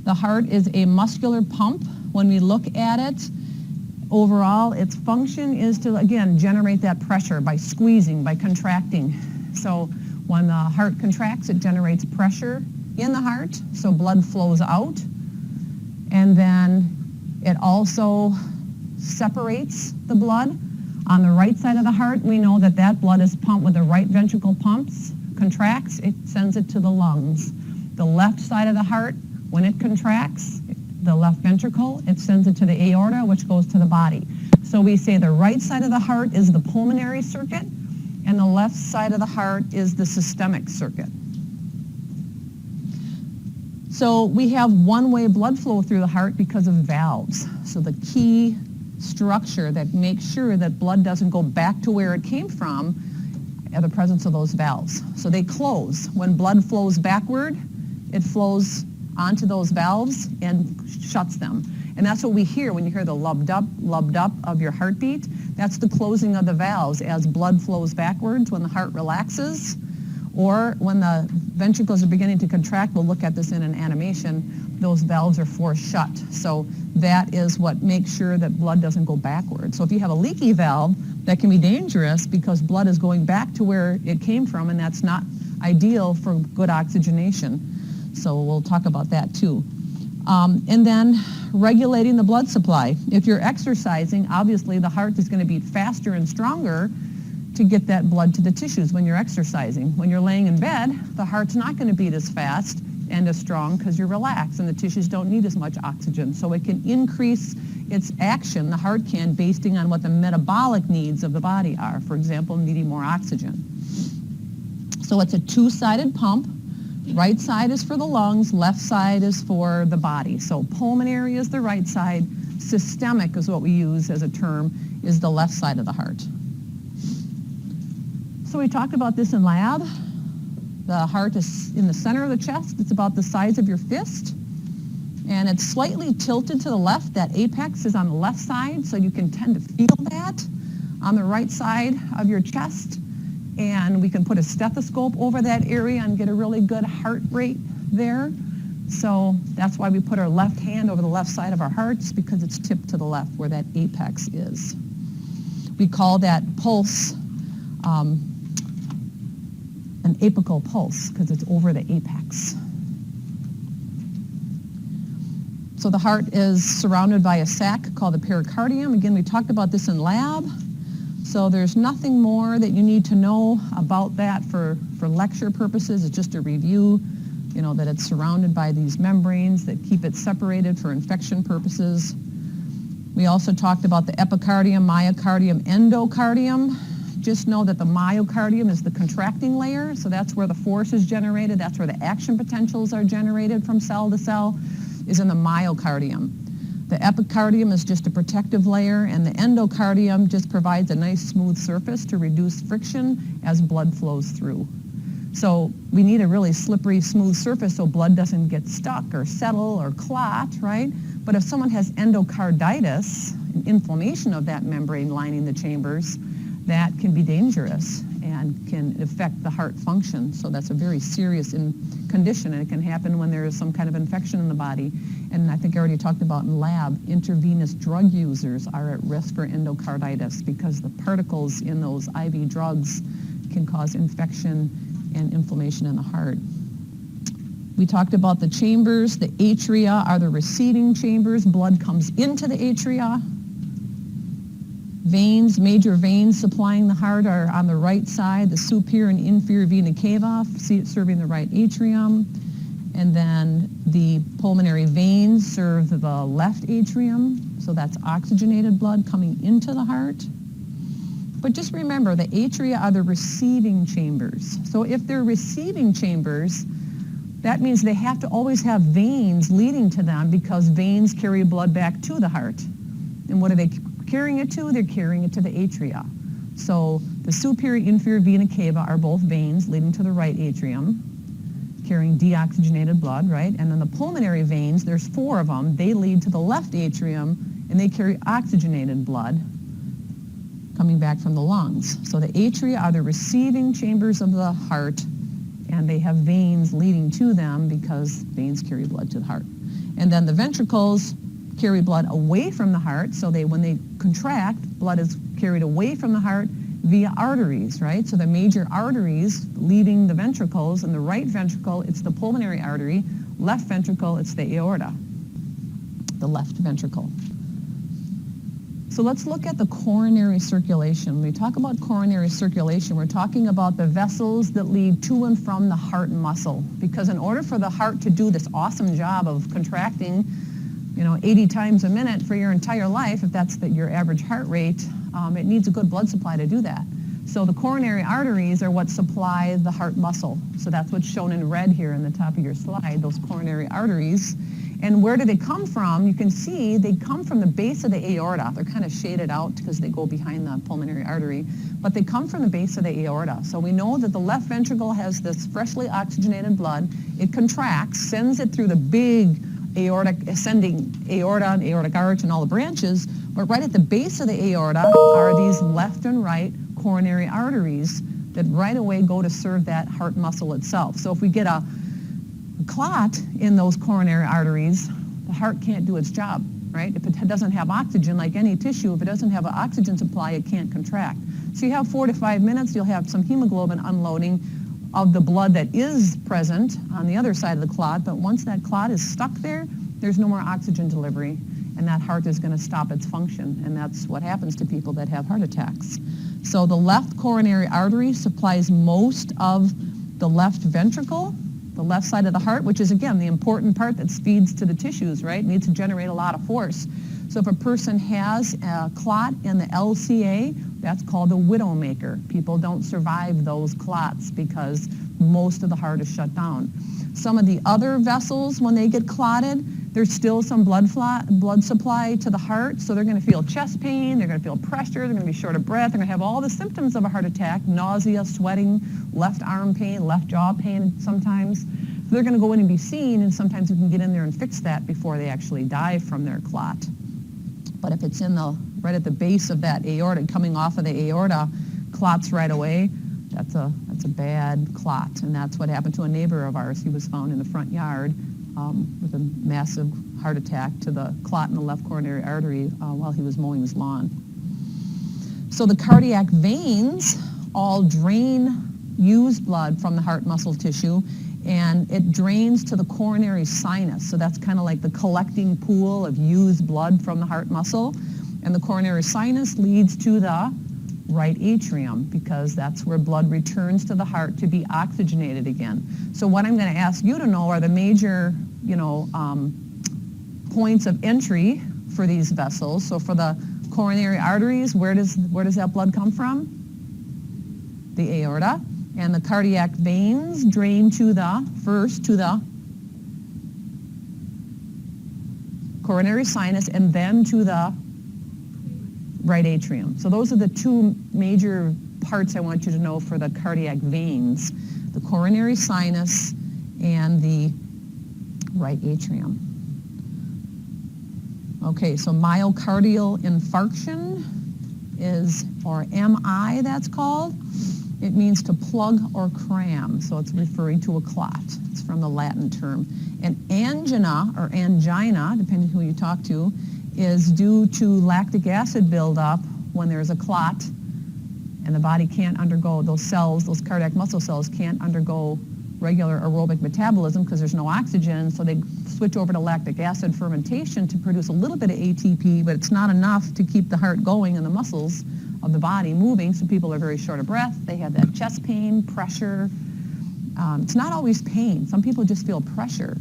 The heart is a muscular pump. When we look at it, overall, its function is to, again, generate that pressure by squeezing, by contracting. So when the heart contracts, it generates pressure in the heart, so blood flows out. And then it also separates the blood. On the right side of the heart, we know that that blood is pumped when the right ventricle pumps, contracts, it sends it to the lungs. The left side of the heart, when it contracts, the left ventricle, it sends it to the aorta, which goes to the body. So we say the right side of the heart is the pulmonary circuit, and the left side of the heart is the systemic circuit. So we have one-way blood flow through the heart because of valves. So the key structure that makes sure that blood doesn't go back to where it came from are the presence of those valves. So they close. When blood flows backward, it flows onto those valves and shuts them. And that's what we hear when you hear the lubbed up of your heartbeat. That's the closing of the valves as blood flows backwards when the heart relaxes, or when the ventricles are beginning to contract. We'll look at this in an animation. Those valves are forced shut. So that is what makes sure that blood doesn't go backwards. So if you have a leaky valve, that can be dangerous because blood is going back to where it came from, and that's not ideal for good oxygenation. So we'll talk about that too. And then regulating the blood supply. If you're exercising, obviously the heart is going to beat faster and stronger to get that blood to the tissues when you're exercising. When you're laying in bed, the heart's not going to beat as fast and as strong because you're relaxed and the tissues don't need as much oxygen. So it can increase its action, the heart can, based on what the metabolic needs of the body are. For example, needing more oxygen. So it's a two-sided pump. Right side is for the lungs, left side is for the body. So pulmonary is the right side, systemic is what we use as a term, is the left side of the heart. So we talked about this in lab. The heart is in the center of the chest. It's about the size of your fist. And it's slightly tilted to the left. That apex is on the left side, so you can tend to feel that on the right side of your chest. And we can put a stethoscope over that area and get a really good heart rate there. So that's why we put our left hand over the left side of our hearts, because it's tipped to the left where that apex is. We call that pulse an apical pulse because it's over the apex. So the heart is surrounded by a sac called the pericardium. Again, we talked about this in lab. So there's nothing more that you need to know about that for lecture purposes. It's just a review, you know, that it's surrounded by these membranes that keep it separated for infection purposes. We also talked about the epicardium, myocardium, endocardium. Just know that the myocardium is the contracting layer, so that's where the force is generated, that's where the action potentials are generated from cell to cell, is in the myocardium. The epicardium is just a protective layer, and the endocardium just provides a nice smooth surface to reduce friction as blood flows through. So we need a really slippery, smooth surface so blood doesn't get stuck or settle or clot, right? But if someone has endocarditis, an inflammation of that membrane lining the chambers, that can be dangerous and can affect the heart function. So that's a very serious condition, and it can happen when there is some kind of infection in the body. And I think I already talked about in lab, intravenous drug users are at risk for endocarditis because the particles in those IV drugs can cause infection and inflammation in the heart. We talked about the chambers. The atria are the receiving chambers. Blood comes into the atria. Veins, major veins supplying the heart are on the right side, the superior and inferior vena cava serving the right atrium. And then the pulmonary veins serve the left atrium, so that's oxygenated blood coming into the heart. But just remember, the atria are the receiving chambers. So if they're receiving chambers, that means they have to always have veins leading to them because veins carry blood back to the heart. And what are they carrying it to? They're carrying it to the atria. So the superior inferior vena cava are both veins leading to the right atrium, carrying deoxygenated blood, right? And then the pulmonary veins, there's 4 of them, they lead to the left atrium and they carry oxygenated blood coming back from the lungs. So the atria are the receiving chambers of the heart, and they have veins leading to them because veins carry blood to the heart. And then the ventricles carry blood away from the heart, so when they contract, blood is carried away from the heart via arteries, right? So the major arteries leaving the ventricles, in the right ventricle, it's the pulmonary artery. Left ventricle, it's the aorta, the left ventricle. So let's look at the coronary circulation. When we talk about coronary circulation, we're talking about the vessels that lead to and from the heart muscle. Because in order for the heart to do this awesome job of contracting, 80 times a minute for your entire life, if that's your average heart rate, it needs a good blood supply to do that. So the coronary arteries are what supply the heart muscle. So that's what's shown in red here in the top of your slide, those coronary arteries. And where do they come from? You can see they come from the base of the aorta. They're kind of shaded out because they go behind the pulmonary artery. But they come from the base of the aorta. So we know that the left ventricle has this freshly oxygenated blood. It contracts, sends it through the big ascending aorta and aortic arch and all the branches. But right at the base of the aorta are these left and right coronary arteries that right away go to serve that heart muscle itself. So if we get a clot in those coronary arteries, the heart can't do its job, right? If it doesn't have oxygen, like any tissue, if it doesn't have an oxygen supply, it can't contract. So you have 4 to 5 minutes, you'll have some hemoglobin unloading of the blood that is present on the other side of the clot, but once that clot is stuck there, there's no more oxygen delivery, and that heart is going to stop its function, and that's what happens to people that have heart attacks. So the left coronary artery supplies most of the left ventricle, the left side of the heart, which is, again, the important part that feeds to the tissues, right? It needs to generate a lot of force. So if a person has a clot in the LCA, that's called the widowmaker. People don't survive those clots because most of the heart is shut down. Some of the other vessels, when they get clotted, there's still some blood supply to the heart, so they're going to feel chest pain, they're going to feel pressure, they're going to be short of breath, they're going to have all the symptoms of a heart attack, nausea, sweating, left arm pain, left jaw pain sometimes. So they're going to go in and be seen, and sometimes we can get in there and fix that before they actually die from their clot. But if it's right at the base of that aorta, coming off of the aorta, clots right away, that's a bad clot. And that's what happened to a neighbor of ours. He was found in the front yard with a massive heart attack to the clot in the left coronary artery while he was mowing his lawn. So the cardiac veins all drain used blood from the heart muscle tissue, and it drains to the coronary sinus. So that's kind of like the collecting pool of used blood from the heart muscle. And the coronary sinus leads to the right atrium, because that's where blood returns to the heart to be oxygenated again. So what I'm going to ask you to know are the major, points of entry for these vessels. So for the coronary arteries, where does that blood come from? The aorta. And the cardiac veins drain first to the coronary sinus and then to the right atrium. So those are the two major parts I want you to know for the cardiac veins, the coronary sinus and the right atrium. Okay, so myocardial infarction is, or MI that's called, it means to plug or cram, so it's referring to a clot. It's from the Latin term. And angina, or angina, depending who you talk to, is due to lactic acid buildup when there's a clot and the body can't undergo, those cells, those cardiac muscle cells can't undergo regular aerobic metabolism because there's no oxygen, so they switch over to lactic acid fermentation to produce a little bit of ATP, but it's not enough to keep the heart going and the muscles of the body moving, so people are very short of breath. They have that chest pain, pressure. It's not always pain. Some people just feel pressure.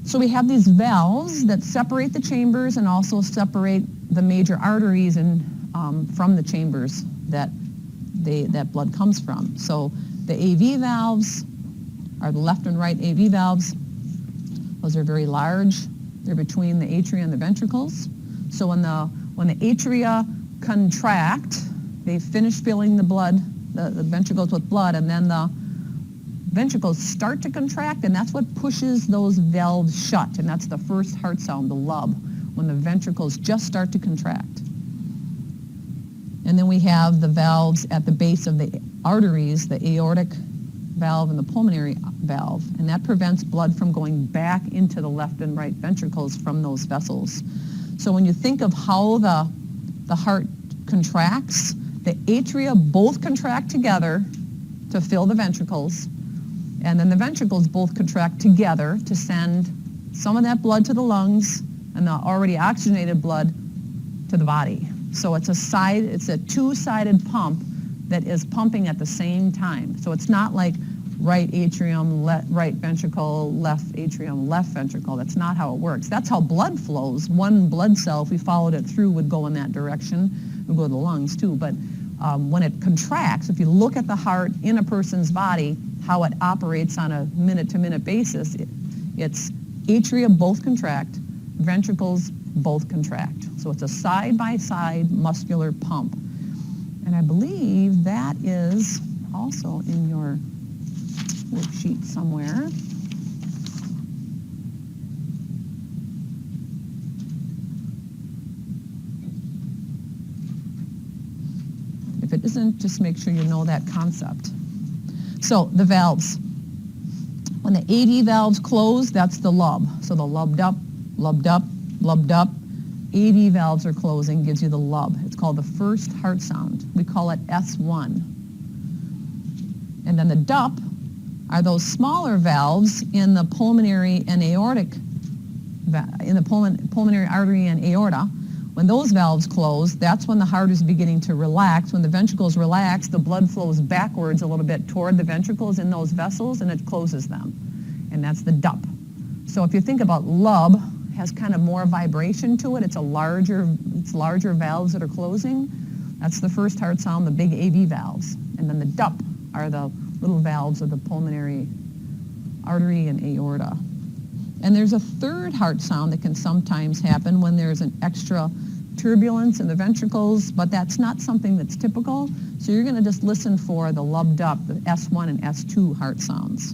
So we have these valves that separate the chambers and also separate the major arteries from the chambers that blood comes from. So the AV valves are the left and right AV valves. Those are very large. They're between the atria and the ventricles. So when the atria contract, they finish filling the blood, the ventricles with blood, and then the ventricles start to contract, and that's what pushes those valves shut, and that's the first heart sound, the lub, when the ventricles just start to contract. And then we have the valves at the base of the arteries, the aortic valve and the pulmonary valve, and that prevents blood from going back into the left and right ventricles from those vessels. So when you think of how the heart contracts, the atria both contract together to fill the ventricles, and then the ventricles both contract together to send some of that blood to the lungs and the already oxygenated blood to the body. So it's a two-sided pump that is pumping at the same time. So it's not like right atrium, right ventricle, left atrium, left ventricle. That's not how it works. That's how blood flows. One blood cell, if we followed it through, would go in that direction. It would go to the lungs too. But when it contracts, if you look at the heart in a person's body, how it operates on a minute-to-minute basis, it's atria both contract, ventricles both contract. So it's a side-by-side muscular pump. And I believe that is also in your worksheet somewhere. If it isn't, just make sure you know that concept. So the valves. When the AV valves close, that's the lub. So the lubbed up, lubbed up, lubbed up. AV valves are closing, gives you the lub. It's called the first heart sound. We call it S1. And then the DUP are those smaller valves in the pulmonary and aortic, in the pulmonary artery and aorta. When those valves close, that's when the heart is beginning to relax. When the ventricles relax, the blood flows backwards a little bit toward the ventricles in those vessels, and it closes them. And that's the DUP. So if you think about lub, has kind of more vibration to it. It's larger valves that are closing. That's the first heart sound, the big AV valves. And then the DUP are the little valves of the pulmonary artery and aorta. And there's a third heart sound that can sometimes happen when there's an extra turbulence in the ventricles, but that's not something that's typical. So you're going to just listen for the lubbed up, the S1 and S2 heart sounds.